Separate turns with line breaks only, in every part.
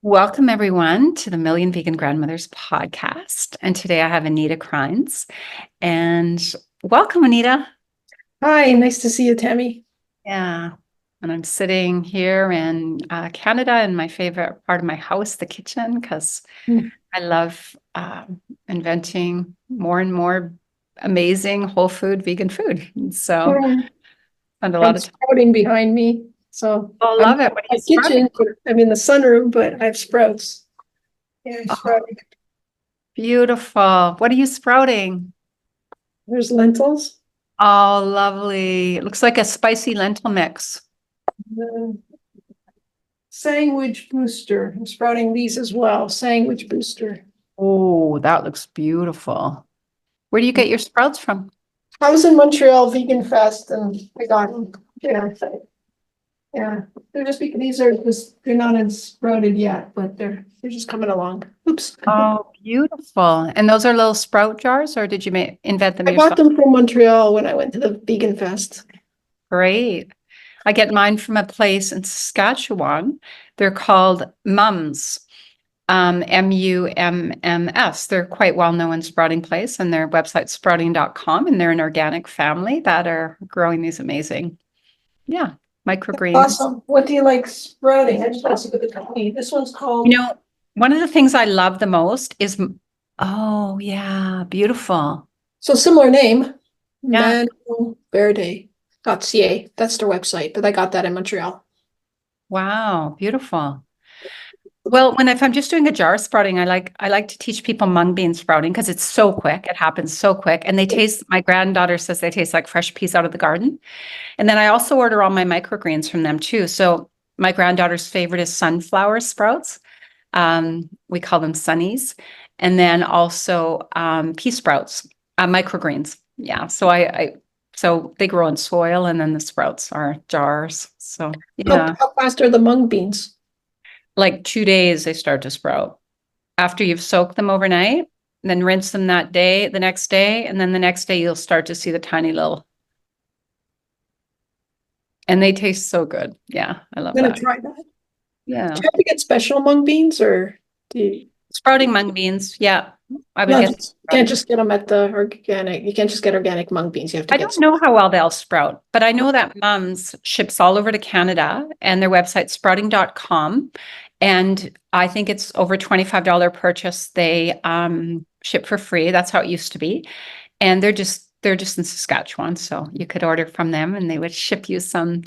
Welcome, everyone, to the Million Vegan Grandmothers podcast. And today I have Anita Krajnc. And welcome, Anita.
Hi, nice to see you, Tammy.
Yeah. And I'm sitting here in Canada in my favorite part of my house, the kitchen, because I love inventing more and more amazing whole food vegan food. And so
Mm.
I spend a lot
I'm
of time.
sprouting behind me. So
Oh, I
I'm
love
not
it.
in
What are you
my
sprouting?
kitchen, but I'm in the sunroom, but I have sprouts. Yeah, I'm
Oh,
sprouting.
beautiful. What are you sprouting?
There's lentils.
Oh, lovely. It looks like a spicy lentil mix.
The sandwich booster. I'm sprouting these as well. Sandwich booster.
Oh, that looks beautiful. Where do you get your sprouts from?
I was in Montreal Vegan Fest and I got them. Yeah, yeah. They're just because they're not as sprouted yet, but they're just coming along. Oops.
Oh, beautiful. And those are little sprout jars, or did you invent them
I bought
yourself?
them from Montreal when I went to the Vegan Fest.
Great. I get mine from a place in Saskatchewan. They're called Mums, Mumms. They're quite well known in sprouting place, and their website sprouting.com, and they're an organic family that are growing these amazing, yeah, microgreens.
Awesome. What do you like sprouting? I just want to see what the company. This one's
You
called.
know, one of the things I love the most is, oh, yeah, beautiful.
So similar name,
Yeah.
manverde.ca. That's their website, but I got that in Montreal.
Wow, beautiful. Well, if I'm just doing a jar sprouting, I like to teach people mung bean sprouting because it's so quick. It happens so quick. And they taste, my granddaughter says they taste like fresh peas out of the garden. And then I also order all my microgreens from them too. So my granddaughter's favorite is sunflower sprouts. We call them sunnies. And then also pea sprouts, microgreens. Yeah. So they grow in soil and then the sprouts are jars. So
How,
yeah.
how fast are the mung beans?
Like 2 days they start to sprout. After you've soaked them overnight, then rinse them that day, the next day, and then the next day you'll start to see the tiny little, and they taste so good. Yeah, I love
I'm gonna
that.
try that.
Yeah.
Do you have to get special mung beans or do you
Sprouting mung beans. Yeah, I would
no,
get
you can't
sprouting.
just get them at the organic. You can't just get organic mung beans. You have to
I
get
don't know how well they'll sprout, but I know that Mums ships all over to Canada and their website sprouting.com. And I think it's over $25 purchase. They ship for free. That's how it used to be. And they're just in Saskatchewan, so you could order from them and they would ship you some.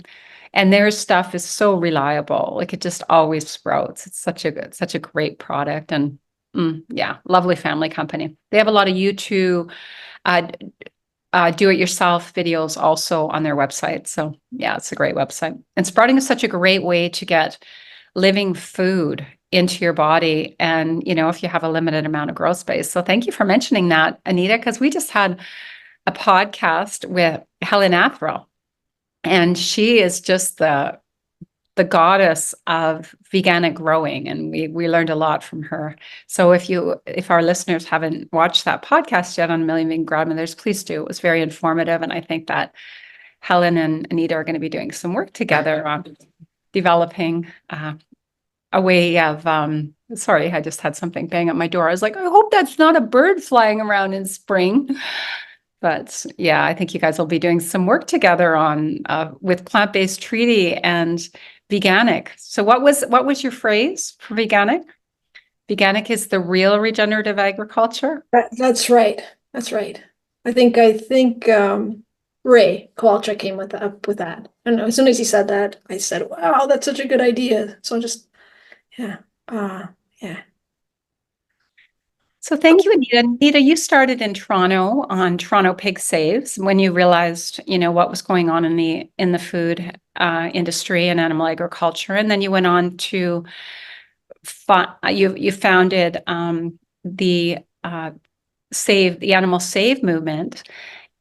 And their stuff is so reliable. Like it just always sprouts. It's such a great product. And yeah, lovely family company. They have a lot of YouTube uh, do-it-yourself videos also on their website. So yeah, it's a great website. And sprouting is such a great way to get living food into your body. And, if you have a limited amount of growth space. So thank you for mentioning that, Anita, because we just had a podcast with Helen Athrow, and she is just the goddess of veganic growing, and we learned a lot from her. So if our listeners haven't watched that podcast yet on Million Vegan Grandmothers, please do. It was very informative, and I think that Helen and Anita are going to be doing some work together on developing a way of sorry, I just had something bang at my door. I was like, I hope that's not a bird flying around in spring. But yeah, I think you guys will be doing some work together on with plant-based treaty and veganic. So what was your phrase for veganic? Veganic is the real regenerative agriculture.
That's right. That's right. I think Ray Kowalczyk came up with that. And as soon as he said that, I said, wow, that's such a good idea. So just yeah. Yeah.
So thank you, Anita. Anita, you started in Toronto on Toronto Pig Saves when you realized, what was going on in the food industry and animal agriculture, and then you went on to you founded the the Animal Save movement,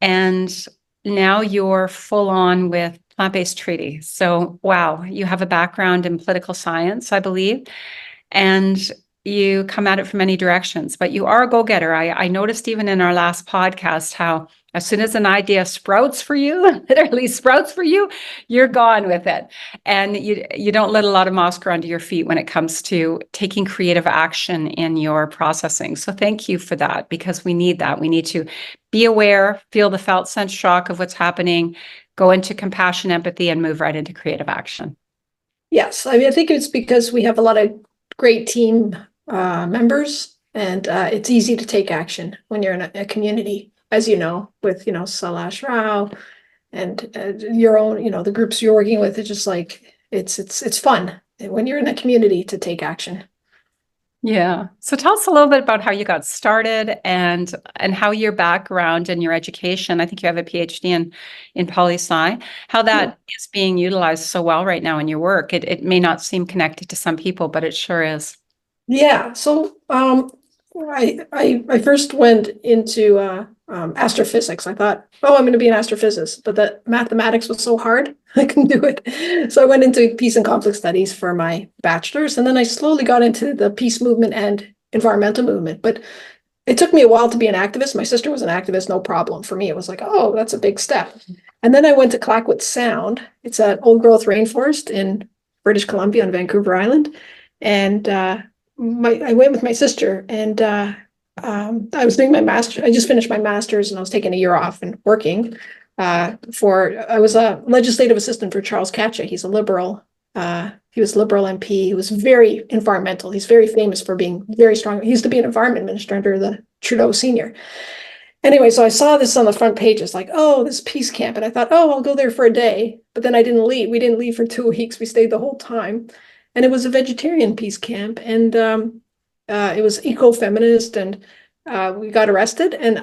and now you're full on with plant-based treaty. So wow, you have a background in political science, I believe, and you come at it from many directions, but you are a go-getter. I noticed even in our last podcast how As soon as an idea sprouts for you, literally sprouts for you, you're gone with it. And you don't let a lot of moss grow under your feet when it comes to taking creative action in your processing. So thank you for that, because we need that. We need to be aware, feel the felt sense shock of what's happening, go into compassion, empathy, and move right into creative action.
Yes, I mean, I think it's because we have a lot of great team members, and it's easy to take action when you're in a community, as you know, with, Salash Rao and your own, the groups you're working with. It's just like, it's fun when you're in a community to take action.
Yeah. So tell us a little bit about how you got started and how your background and your education, I think you have a PhD in poli-sci, how that is being utilized so well right now in your work. It may not seem connected to some people, but it sure is.
Yeah, so I first went into astrophysics. I thought, oh, I'm going to be an astrophysicist, but the mathematics was so hard, I couldn't do it. So I went into peace and conflict studies for my bachelor's, and then I slowly got into the peace movement and environmental movement. But it took me a while to be an activist. My sister was an activist, no problem. For me, it was like, oh, that's a big step. And then I went to Clayoquot Sound. It's an old growth rainforest in British Columbia on Vancouver Island, and I went with my sister, and I was doing my master. I just finished my master's, and I was taking a year off and working. I was a legislative assistant for Charles Katcha. He's a liberal. He was Liberal MP. He was very environmental. He's very famous for being very strong. He used to be an environment minister under the Trudeau Senior. Anyway, so I saw this on the front page. It's like, oh, this peace camp, and I thought, oh, I'll go there for a day. But then I didn't leave. We didn't leave for 2 weeks. We stayed the whole time. And it was a vegetarian peace camp, and it was eco-feminist, and we got arrested. And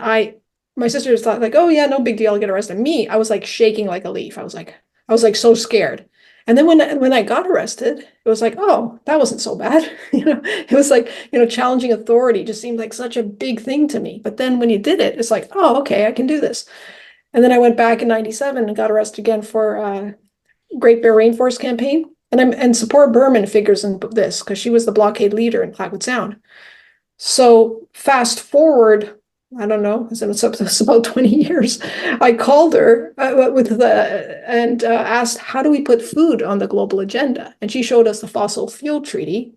my sister just thought like, oh yeah, no big deal, I'll get arrested. Me, I was like shaking like a leaf. I was like so scared. And then when I got arrested, it was like, oh, that wasn't so bad. It was like, challenging authority just seemed like such a big thing to me. But then when you did it, it's like, oh, okay, I can do this. And then I went back in '97 and got arrested again for Great Bear Rainforest Campaign. And Sephora Berman figures in this because she was the blockade leader in Clayoquot Sound. So fast forward, I don't know, it's about 20 years. I called her and asked, how do we put food on the global agenda? And she showed us the fossil fuel treaty.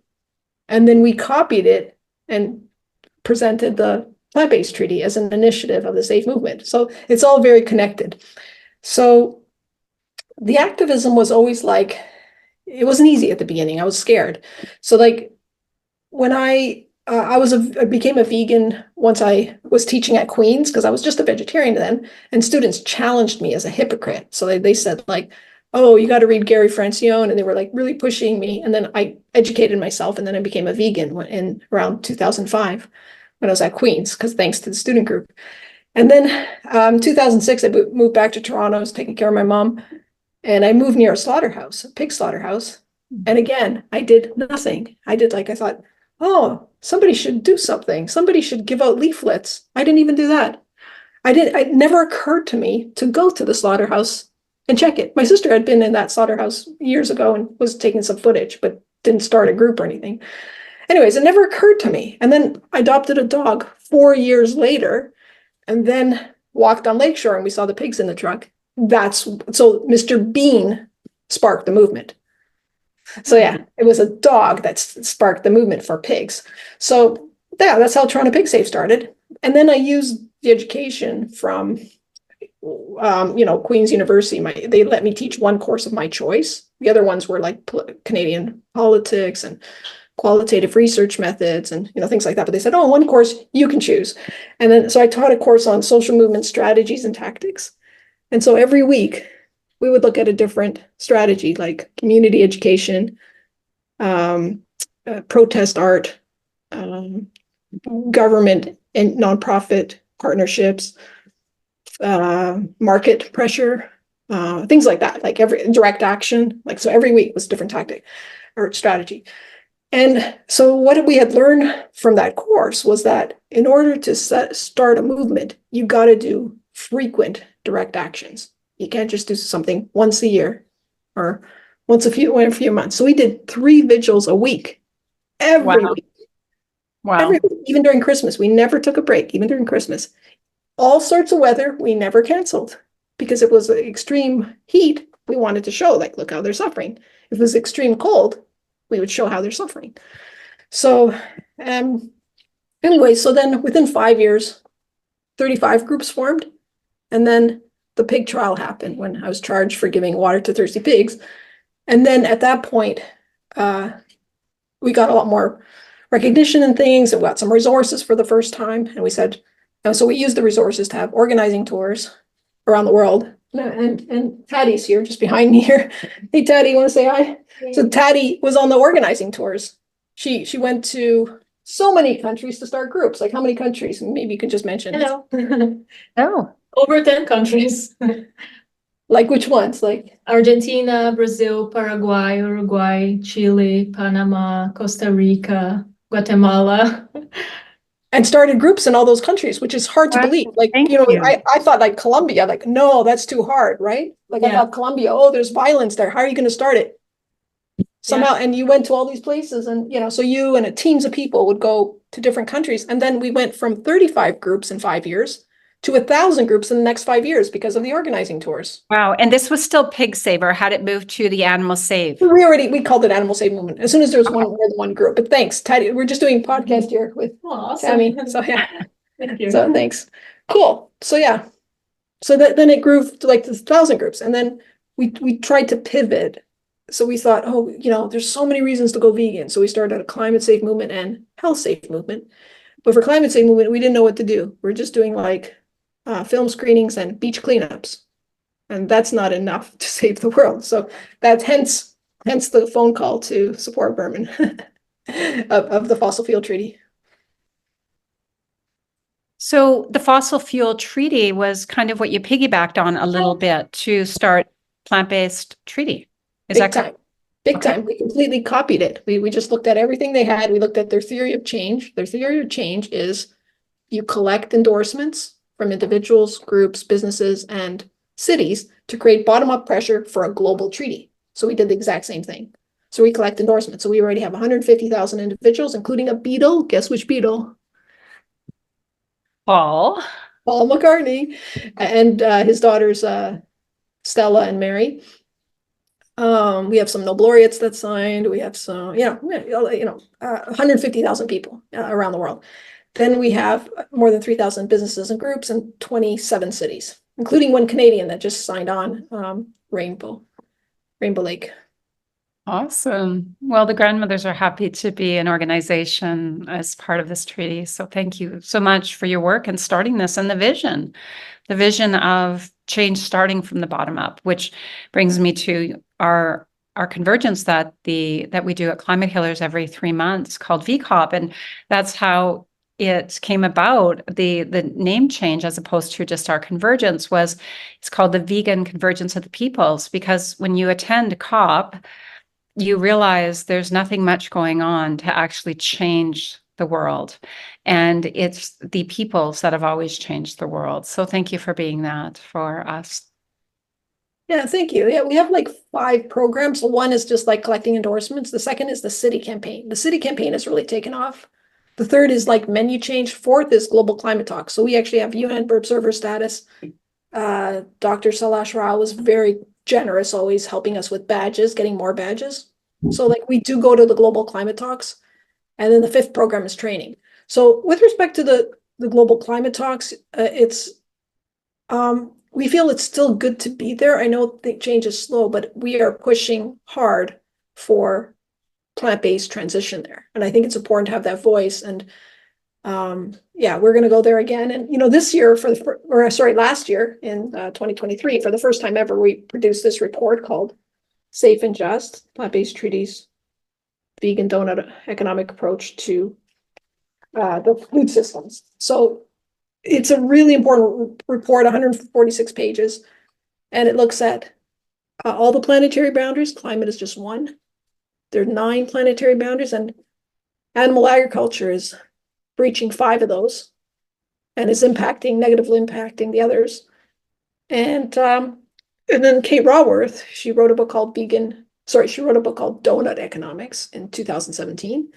And then we copied it and presented the plant-based treaty as an initiative of the safe movement. So it's all very connected. So the activism was always like, it wasn't easy at the beginning. I was scared. So like when I became a vegan once I was teaching at Queen's, because I was just a vegetarian then, and students challenged me as a hypocrite. So they said like, oh, you got to read Gary Francione, and they were like really pushing me. And then I educated myself, and then I became a vegan in around 2005 when I was at Queen's, because thanks to the student group. And then 2006, I moved back to Toronto. I was taking care of my mom. And I moved near a slaughterhouse, a pig slaughterhouse. And again, I did nothing. I thought, oh, somebody should do something. Somebody should give out leaflets. I didn't even do that. It never occurred to me to go to the slaughterhouse and check it. My sister had been in that slaughterhouse years ago and was taking some footage, but didn't start a group or anything. Anyways, it never occurred to me. And then I adopted a dog 4 years later, and then walked on Lakeshore, and we saw the pigs in the truck. So Mr. Bean sparked the movement. So yeah, it was a dog that sparked the movement for pigs. So yeah, that's how Toronto Pig Safe started. And then I used the education from, Queen's University. They let me teach one course of my choice. The other ones were like Canadian politics and qualitative research methods and things like that. But they said, oh, one course you can choose. And then so I taught a course on social movement strategies and tactics. And so every week we would look at a different strategy, like community education, protest art, government and nonprofit partnerships, market pressure, things like that, like every direct action. So every week was a different tactic or strategy. And so what we had learned from that course was that in order to start a movement, you got to do frequent direct actions. You can't just do something once a year or once a few months. So we did 3 vigils a week, every week.
Wow.
Every week, even during Christmas. We never took a break, even during Christmas. all sorts of weather we never canceled because it was extreme heat. We wanted to show, like, look how they're suffering. If it was extreme cold, we would show how they're suffering. So, anyway, so then within 5 years, 35 groups formed. And then the pig trial happened when I was charged for giving water to thirsty pigs. And then at that point, we got a lot more recognition and things, and we got some resources for the first time. And we said, and so we used the resources to have organizing tours around the world. And Taddie's here, just behind me here. Hey, Taddie, you want to say hi? So Taddie was on the organizing tours. She went to so many countries to start groups. Like, how many countries? Maybe you could just mention.
Hello.
Oh,
Over 10 countries.
Like, which ones? Like
Argentina, Brazil, Paraguay, Uruguay, Chile, Panama, Costa Rica, Guatemala.
and started groups in all those countries, which is hard to
Wow,
believe. Like,
thank
you know,
you.
I thought like Colombia, like, no, that's too hard, right? Like, I
Yeah.
thought Colombia, oh, there's violence there. How are you going to start it? Somehow, and you went to all these places, and so you and teams of people would go to different countries, and then we went from 35 groups in 5 years to 1,000 groups in the next 5 years because of the organizing tours.
Wow. And this was still Pig Save, or had it moved to the Animal Save?
We called it Animal Save Movement as soon as there was more than one group. But thanks, Teddy. We're just doing a podcast here with
Awesome.
Tammy. So yeah,
Thank you.
so thanks. Cool. So yeah, so then it grew to like 1,000 groups, and then we tried to pivot. So we thought, oh, there's so many reasons to go vegan. So we started a climate safe movement and health safe movement. But for climate safe movement, we didn't know what to do. We're just doing like film screenings and beach cleanups. And that's not enough to save the world. So that's hence the phone call to support Berman of the fossil fuel treaty.
So the fossil fuel treaty was kind of what you piggybacked on a little bit to start plant-based treaty. Is
Big
that
time. Big
Okay.
time. We completely copied it. We just looked at everything they had. We looked at their theory of change. Their theory of change is you collect endorsements from individuals, groups, businesses, and cities to create bottom-up pressure for a global treaty. So we did the exact same thing. So we collect endorsements. So we already have 150,000 individuals, including a Beatle. Guess which Beatle?
Paul?
Paul McCartney, and his daughters Stella and Mary. We have some Nobel laureates that signed. We have some, 150,000 people around the world. Then we have more than 3,000 businesses and groups in 27 cities, including one Canadian that just signed on, Rainbow Lake.
Awesome. Well, the grandmothers are happy to be an organization as part of this treaty. So thank you so much for your work and starting this, and the vision of change starting from the bottom up, which brings me to our convergence that we do at Climate Healers every 3 months, called VCOP. And that's how it came about. The name change, as opposed to just our convergence, it's called the Vegan Convergence of the Peoples, because when you attend COP, you realize there's nothing much going on to actually change the world. And it's the peoples that have always changed the world. So thank you for being that for us.
Yeah, thank you. Yeah, we have like 5 programs. So one is just like collecting endorsements. The second is the city campaign. The city campaign has really taken off. The third is like menu change. Fourth is global climate talk. So we actually have UN observer status. Dr. Salash Rao was very generous, always helping us with badges, getting more badges. So like we do go to the global climate talks. And then the 5th program is training. So with respect to the global climate talks, we feel it's still good to be there. I know the change is slow, but we are pushing hard for plant-based transition there. And I think it's important to have that voice. And yeah, we're going to go there again. And this year last year in 2023, for the first time ever, we produced this report called Safe and Just: Plant-Based Treaties, Vegan Donut Economic Approach to the Food Systems. So it's a really important report, 146 pages, and it looks at all the planetary boundaries. Climate is just one. There are 9 planetary boundaries, and animal agriculture is breaching 5 of those and is negatively impacting the others. And then Kate Raworth, she wrote a book called Donut Economics in 2017.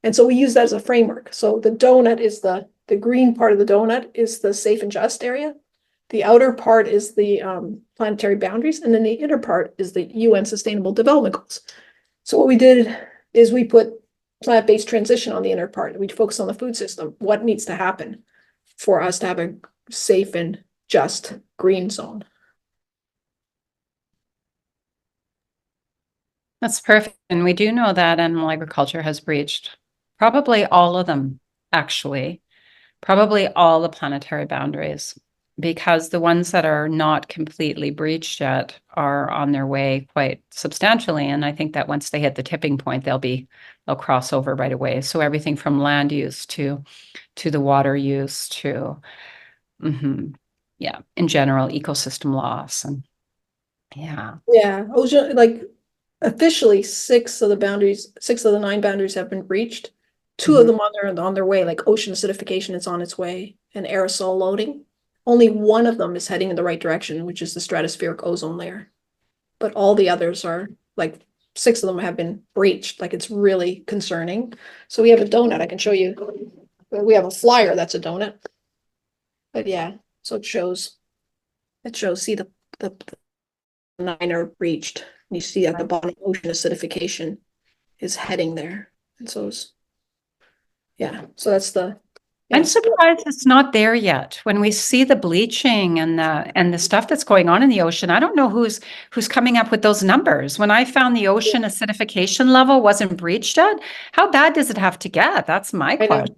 And so we use that as a framework. So the donut is the the green part of the donut is the safe and just area. The outer part is the planetary boundaries, and then the inner part is the UN Sustainable Development Goals. So what we did is we put plant-based transition on the inner part. We focus on the food system. What needs to happen for us to have a safe and just green zone?
That's perfect. And we do know that animal agriculture has breached probably all of them, actually, probably all the planetary boundaries, because the ones that are not completely breached yet are on their way quite substantially. And I think that once they hit the tipping point, they'll cross over right away. So everything from land use to the water use to, yeah, in general, ecosystem loss. And yeah.
Yeah, ocean, like officially 6 of the 9 boundaries have been breached. 2 of them on their way, like ocean acidification is on its way and aerosol loading. Only 1 of them is heading in the right direction, which is the stratospheric ozone layer. But all the others are like 6 of them have been breached. Like it's really concerning. So we have a donut. I can show you. We have a flyer that's a donut. But yeah, so it shows, see the 9 are breached. You see at the bottom, ocean acidification is heading there. And so it's, yeah, so that's the.
I'm surprised it's not there yet. When we see the bleaching and the stuff that's going on in the ocean, I don't know who's coming up with those numbers. When I found the ocean acidification level wasn't breached yet, how bad does it have to get? That's my question.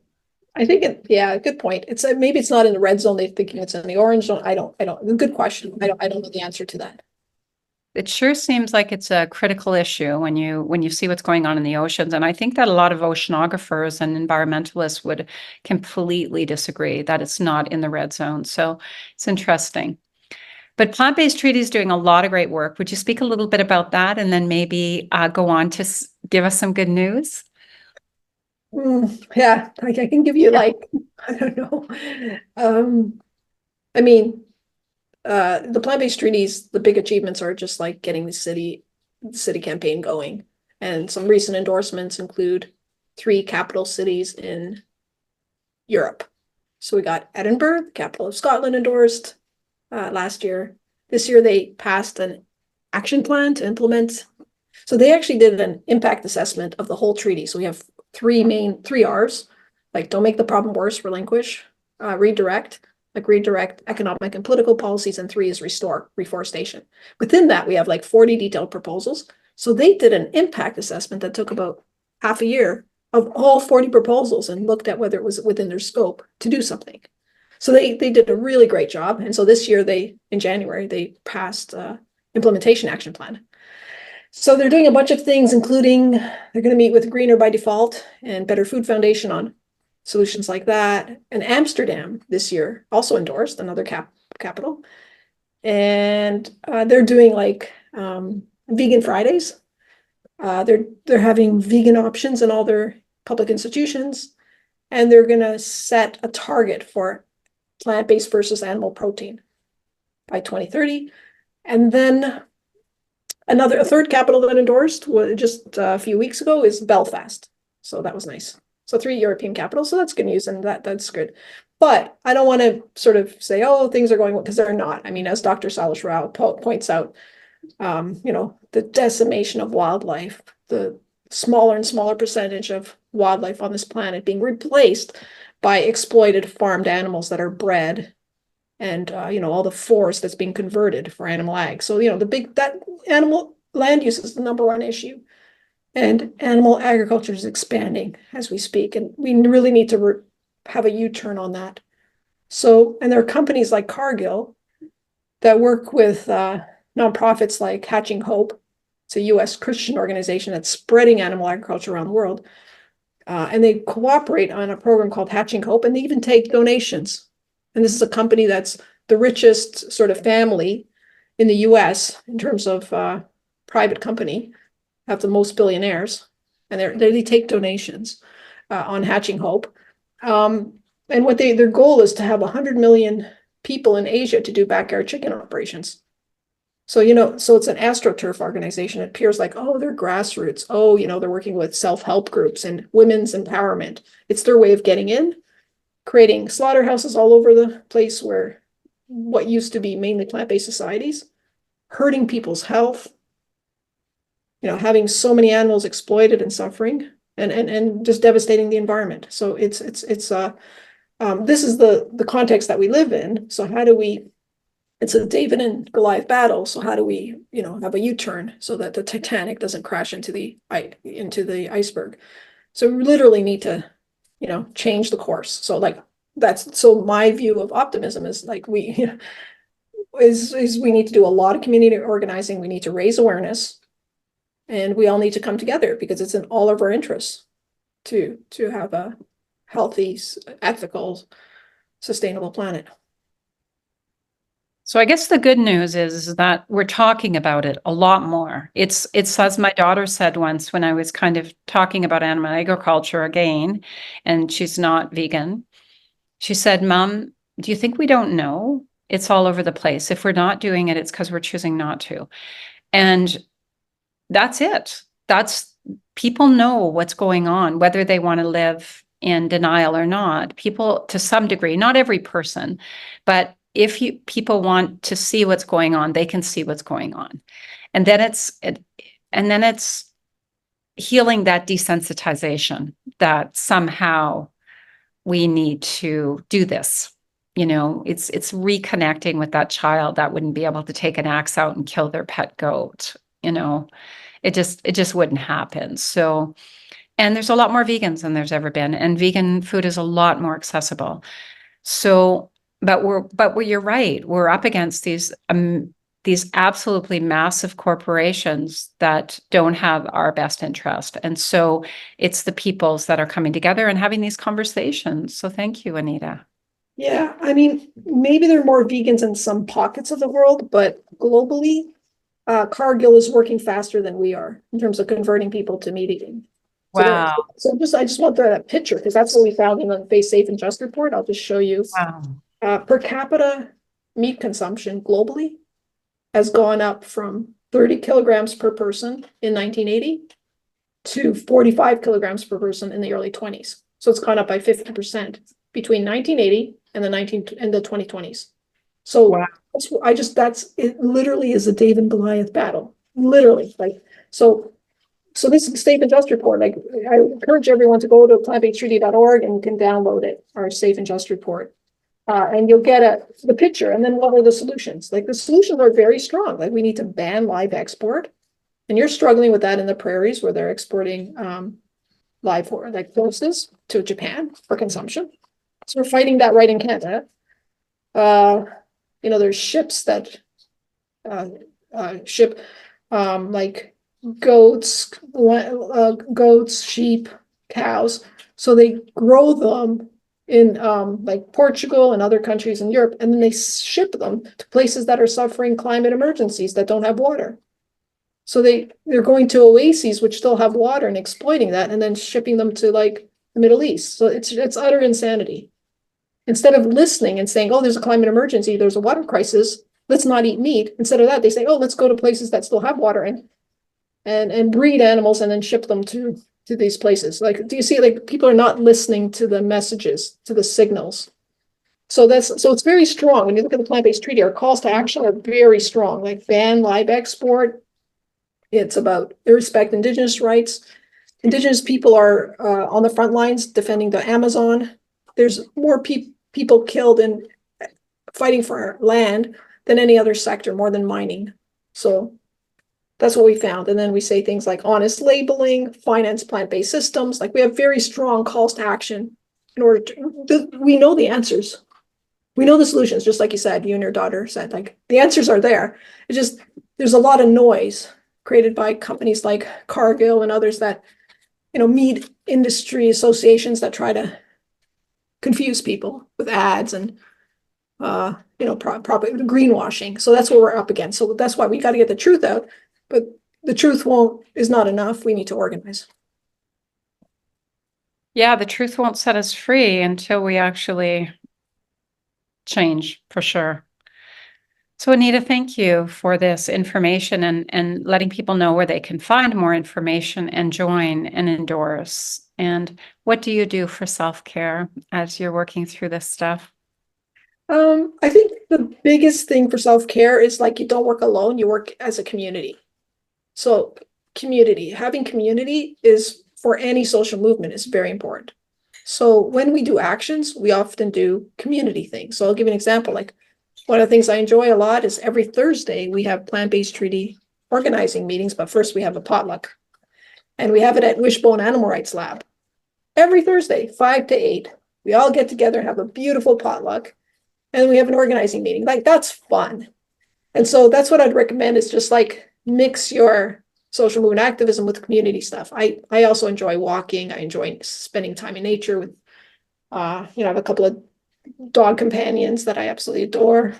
I think yeah, good point. It's maybe it's not in the red zone. They're thinking it's in the orange zone. I don't, good question. I don't know the answer to that.
It sure seems like it's a critical issue when you see what's going on in the oceans. And I think that a lot of oceanographers and environmentalists would completely disagree that it's not in the red zone. So it's interesting. But Plant-Based Treaty is doing a lot of great work. Would you speak a little bit about that and then maybe go on to give us some good news?
Yeah, I can give you like, I don't know. I mean, the plant-based treaties, the big achievements are just like getting the city campaign going. And some recent endorsements include 3 capital cities in Europe. So we got Edinburgh, the capital of Scotland, endorsed last year. This year they passed an action plan to implement. So they actually did an impact assessment of the whole treaty. So we have 3 R's, like don't make the problem worse, relinquish, redirect economic and political policies, and 3 is restore, reforestation. Within that, we have like 40 detailed proposals. So they did an impact assessment that took about half a year of all 40 proposals and looked at whether it was within their scope to do something. So they did a really great job. And so this year in January, they passed implementation action plan. So they're doing a bunch of things, including they're going to meet with Greener by Default and Better Food Foundation on solutions like that. And Amsterdam this year also endorsed, another capital. And they're doing like vegan Fridays. They're having vegan options in all their public institutions. And they're going to set a target for plant-based versus animal protein by 2030. And then a third capital that endorsed just a few weeks ago is Belfast. So that was nice. So 3 European capitals. So that's good news, and that's good. But I don't want to sort of say, oh, things are going well, because they're not. I mean, as Dr. Salish Rao points out, the decimation of wildlife, the smaller and smaller percentage of wildlife on this planet being replaced by exploited farmed animals that are bred, and all the forest that's being converted for animal ag. So that animal land use is the #1 issue, and animal agriculture is expanding as we speak, and we really need to have a U-turn on that. So, and there are companies like Cargill that work with nonprofits like Hatching Hope. It's a U.S. Christian organization that's spreading animal agriculture around the world, and they cooperate on a program called Hatching Hope, and they even take donations. And this is a company that's the richest sort of family in the US in terms of private company, have the most billionaires, and they take donations on Hatching Hope. And what their goal is to have 100 million people in Asia to do backyard chicken operations. So, so it's an AstroTurf organization. It appears like, oh, they're grassroots. Oh, they're working with self-help groups and women's empowerment. It's their way of getting in. creating slaughterhouses all over the place where what used to be mainly plant-based societies, hurting people's health, having so many animals exploited and suffering, and just devastating the environment. So this is the context that we live in. So how do we, it's a David and Goliath battle. So how do we, have a U-turn so that the Titanic doesn't crash into the iceberg? So we literally need to, change the course. So so my view of optimism is like we need to do a lot of community organizing. We need to raise awareness, and we all need to come together because it's in all of our interests to have a healthy, ethical, sustainable planet.
So I guess the good news is that we're talking about it a lot more. It's as my daughter said once when I was kind of talking about animal agriculture again, and she's not vegan. She said, "Mom, do you think we don't know? It's all over the place. If we're not doing it, it's because we're choosing not to." And that's it. People know what's going on, whether they want to live in denial or not. People, to some degree, not every person, but if people want to see what's going on, they can see what's going on. And then it's healing that desensitization that somehow we need to do this. It's reconnecting with that child that wouldn't be able to take an axe out and kill their pet goat. It just wouldn't happen. So, and there's a lot more vegans than there's ever been, and vegan food is a lot more accessible. So, but you're right. We're up against these absolutely massive corporations that don't have our best interest. And so it's the peoples that are coming together and having these conversations. So thank you, Anita.
Yeah, I mean, maybe there are more vegans in some pockets of the world, but globally, Cargill is working faster than we are in terms of converting people to meat eating.
Wow.
I just want to throw that picture because that's what we found in the Face Safe and Just report. I'll just show you.
Wow.
Per capita meat consumption globally has gone up from 30 kilograms per person in 1980 to 45 kilograms per person in the early 20s. So it's gone up by 50% between 1980 and the 2020s. So
wow.
It literally is a David and Goliath battle. Literally. So this is Safe and Just report. I encourage everyone to go to plantbasedtreaty.org and you can download it, our Safe and Just report. And you'll get the picture. And then what are the solutions? The solutions are very strong. We need to ban live export. And you're struggling with that in the prairies where they're exporting live horses to Japan for consumption. So we're fighting that right in Canada. There's ships that ship goats, sheep, cows. So they grow them in Portugal and other countries in Europe, and then they ship them to places that are suffering climate emergencies that don't have water. So they're going to oases which still have water and exploiting that, and then shipping them to the Middle East. So it's utter insanity. Instead of listening and saying, "Oh, there's a climate emergency, there's a water crisis, let's not eat meat." Instead of that, they say, "Oh, let's go to places that still have water and breed animals and then ship them to these places." Do you see, people are not listening to the messages, to the signals. So it's very strong. When you look at the plant-based treaty, our calls to action are very strong, ban live export. It's about respect Indigenous rights. Indigenous people are on the front lines defending the Amazon. There's more people killed in fighting for our land than any other sector, more than mining. So that's what we found. And then we say things like honest labeling, finance plant-based systems. We have very strong calls to action in order to, we know the answers. We know the solutions, just like you said, you and your daughter said, the answers are there. It's just, there's a lot of noise created by companies like Cargill and others that, meat industry associations that try to confuse people with ads and, probably greenwashing. So that's what we're up against. So that's why we got to get the truth out. But the truth is not enough. We need to organize.
Yeah, the truth won't set us free until we actually change, for sure. So Anita, thank you for this information and letting people know where they can find more information and join and endorse And what do you do for self-care as you're working through this stuff?
I think the biggest thing for self-care is like you don't work alone, you work as a community. So having community is for any social movement is very important. So when we do actions, we often do community things. So I'll give you an example. Like one of the things I enjoy a lot is every Thursday we have plant-based treaty organizing meetings, but first we have a potluck. And we have it at Wishbone Animal Rights Lab. Every Thursday, 5 to 8. We all get together and have a beautiful potluck. And we have an organizing meeting. Like that's fun. And so that's what I'd recommend is just like mix your social movement activism with community stuff. I also enjoy walking. I enjoy spending time in nature with I have a couple of dog companions that I absolutely adore.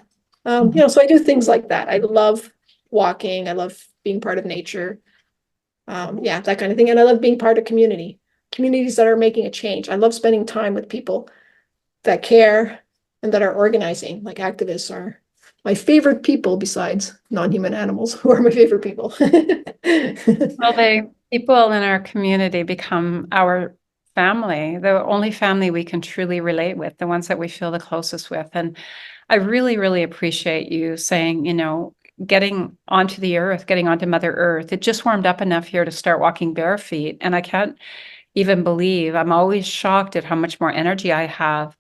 So I do things like that. I love walking. I love being part of nature. That kind of thing. And I love being part of communities that are making a change. I love spending time with people that care and that are organizing, like activists are my favorite people besides non-human animals who are my favorite people.
Well, people in our community become our family, the only family we can truly relate with, the ones that we feel the closest with. And I really, really appreciate you saying, getting onto the earth, getting onto Mother Earth. It just warmed up enough here to start walking bare feet. And I can't even believe, I'm always shocked at how much more energy I have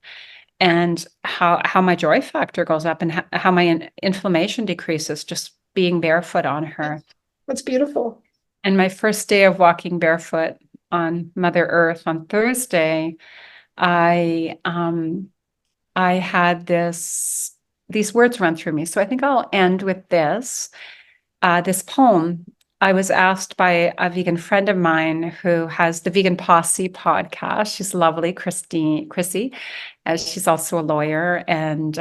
and how my joy factor goes up and how my inflammation decreases just being barefoot on her.
That's beautiful.
And my first day of walking barefoot on Mother Earth on Thursday, I had these words run through me. So I think I'll end with this poem. I was asked by a vegan friend of mine who has the Vegan Posse podcast. She's lovely, Chrissy, as she's also a lawyer. And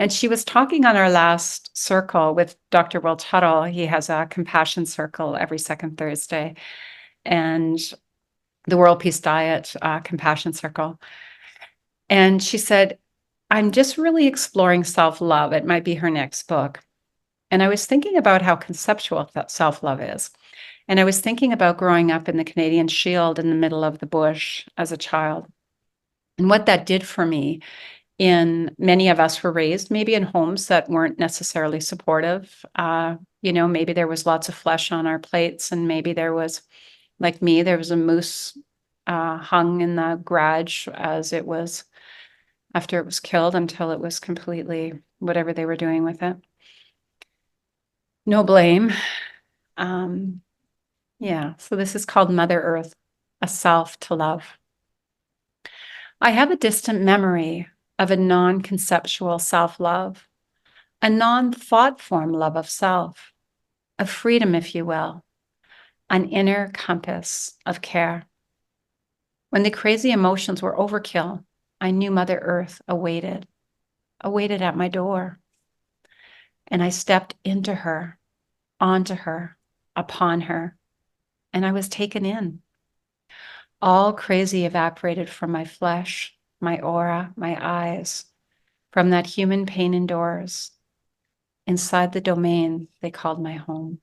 she was talking on our last circle with Dr. Will Tuttle. He has a compassion circle every second Thursday, and the World Peace Diet compassion circle. And she said, I'm just really exploring self-love. It might be her next book. And I was thinking about how conceptual that self-love is. And I was thinking about growing up in the Canadian Shield in the middle of the bush as a child. And what that did for me many of us were raised maybe in homes that weren't necessarily supportive. Maybe there was lots of flesh on our plates, and maybe there was, like me, there was a moose hung in the garage after it was killed until it was completely whatever they were doing with it. No blame. So this is called Mother Earth, a self to love. I have a distant memory of a non-conceptual self-love, a non-thought form love of self, a freedom, if you will, an inner compass of care. When the crazy emotions were overkill, I knew Mother Earth awaited at my door. And I stepped into her, onto her, upon her, and I was taken in. All crazy evaporated from my flesh, my aura, my eyes, from that human pain indoors, inside the domain they called my home.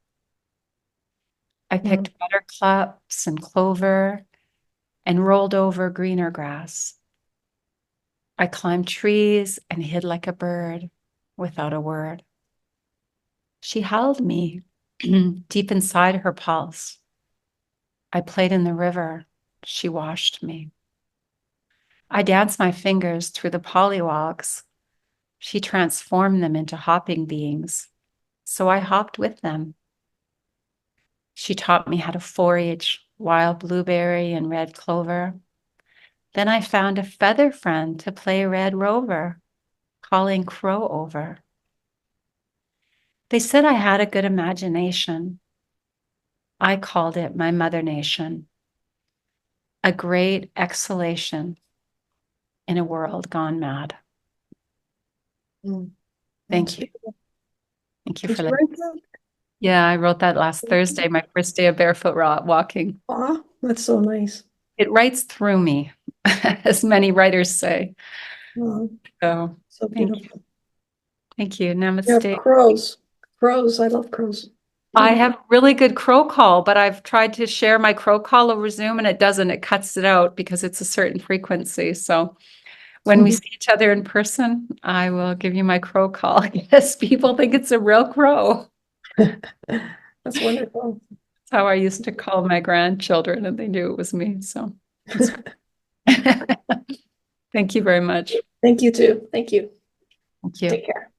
I picked buttercups and clover and rolled over greener grass. I climbed trees and hid like a bird without a word. She held me deep inside her pulse. I played in the river. She washed me. I danced my fingers through the pollywogs. She transformed them into hopping beings, so I hopped with them. She taught me how to forage wild blueberry and red clover. Then I found a feather friend to play Red Rover, calling crow over. They said I had a good imagination. I called it my mother nation, a great exhalation in a world gone mad. Thank you. Thank you for that. Yeah, I wrote that last Thursday, my first day of barefoot walking.
Aw, that's so nice.
It writes through me, as many writers say.
Oh,
So
beautiful.
thank you.
You have
Namaste.
crows. Crows. I love crows.
I have really good crow call, but I've tried to share my crow call over Zoom and it doesn't. It cuts it out because it's a certain frequency. So when we see each other in person, I will give you my crow call. Yes, people think it's a real crow.
That's wonderful.
That's how I used to call my grandchildren, and they knew it was me. So thank you very much.
Thank you too. Thank you.
Thank you.
Take care.